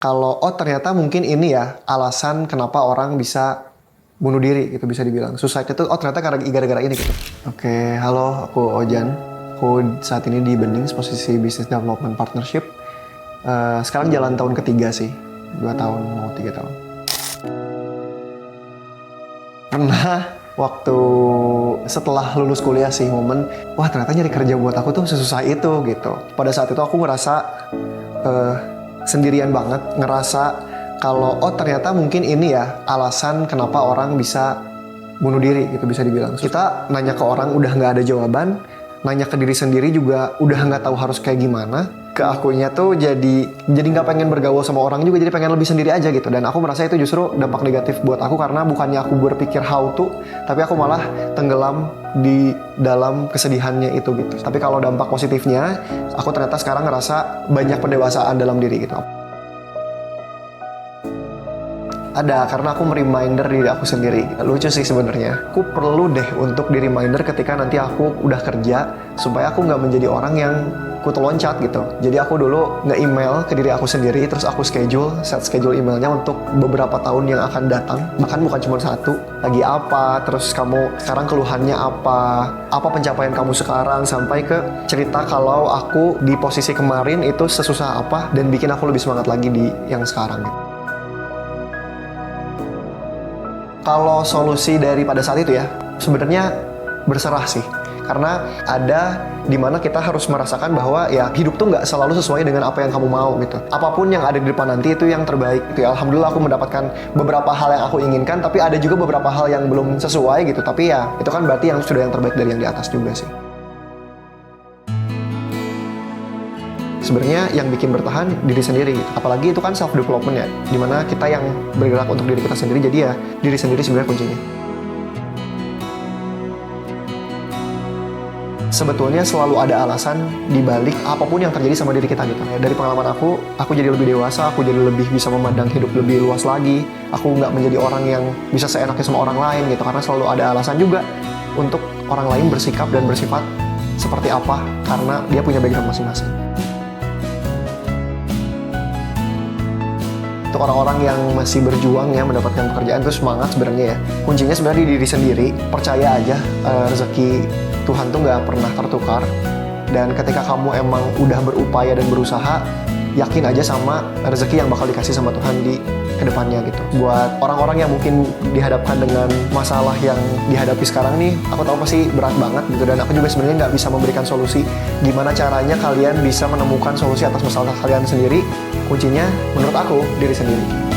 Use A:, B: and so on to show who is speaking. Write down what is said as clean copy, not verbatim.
A: Kalau ternyata mungkin ini ya alasan kenapa orang bisa bunuh diri gitu, bisa dibilang suicide itu ternyata gara-gara ini gitu. Oke, halo, aku Ojan. Aku saat ini di Bendings posisi Business Development Partnership. Sekarang jalan tahun ketiga sih, 2 tahun mau 3 tahun. Pernah waktu setelah lulus kuliah sih momen, wah ternyata nyari kerja buat aku tuh sesusah itu gitu. Pada saat itu aku ngerasa sendirian banget, ngerasa kalau ternyata mungkin ini ya alasan kenapa orang bisa bunuh diri gitu, bisa dibilang. Kita nanya ke orang udah nggak ada jawaban, nanya ke diri sendiri juga udah nggak tahu harus kayak gimana. Ke akunya tuh jadi nggak pengen bergaul sama orang juga, jadi pengen lebih sendiri aja gitu. Dan aku merasa itu justru dampak negatif buat aku, karena bukannya aku berpikir how to, tapi aku malah tenggelam di dalam kesedihannya itu gitu. Tapi kalau dampak positifnya, aku ternyata sekarang ngerasa banyak pendewasaan dalam diri gitu. Ada, karena aku mereminder diri aku sendiri. Lucu sih sebenarnya. Aku perlu deh untuk di reminder ketika nanti aku udah kerja, supaya aku nggak menjadi orang yang kutu loncat gitu. Jadi aku dulu nge-email ke diri aku sendiri, terus aku set schedule emailnya untuk beberapa tahun yang akan datang. Bahkan bukan cuma satu. Lagi apa, terus kamu sekarang keluhannya apa pencapaian kamu sekarang, sampai ke cerita kalau aku di posisi kemarin itu sesusah apa, dan bikin aku lebih semangat lagi di yang sekarang gitu. Kalau solusi dari pada saat itu ya, sebenarnya berserah sih. Karena ada dimana kita harus merasakan bahwa ya hidup tuh nggak selalu sesuai dengan apa yang kamu mau gitu. Apapun yang ada di depan nanti itu yang terbaik gitu ya. Alhamdulillah aku mendapatkan beberapa hal yang aku inginkan, tapi ada juga beberapa hal yang belum sesuai gitu. Tapi ya itu kan berarti yang sudah yang terbaik dari yang di atas juga sih. Sebenarnya yang bikin bertahan diri sendiri gitu. Apalagi itu kan self development ya, dimana kita yang bergerak untuk diri kita sendiri, jadi ya diri sendiri sebenarnya kuncinya. Sebetulnya selalu ada alasan di balik apapun yang terjadi sama diri kita gitu. Dari pengalaman aku jadi lebih dewasa, aku jadi lebih bisa memandang hidup lebih luas lagi. Aku nggak menjadi orang yang bisa seenaknya sama orang lain gitu, karena selalu ada alasan juga untuk orang lain bersikap dan bersifat seperti apa, karena dia punya background masing-masing. Untuk orang-orang yang masih berjuang ya mendapatkan pekerjaan itu semangat sebenarnya ya. Kuncinya sebenarnya di diri sendiri, percaya aja rezeki Tuhan tuh nggak pernah tertukar. Dan ketika kamu emang udah berupaya dan berusaha, yakin aja sama rezeki yang bakal dikasih sama Tuhan di kedepannya gitu. Buat orang-orang yang mungkin dihadapkan dengan masalah yang dihadapi sekarang nih, aku tahu pasti berat banget gitu, dan aku juga sebenarnya nggak bisa memberikan solusi gimana caranya kalian bisa menemukan solusi atas masalah kalian sendiri. Kuncinya menurut aku diri sendiri.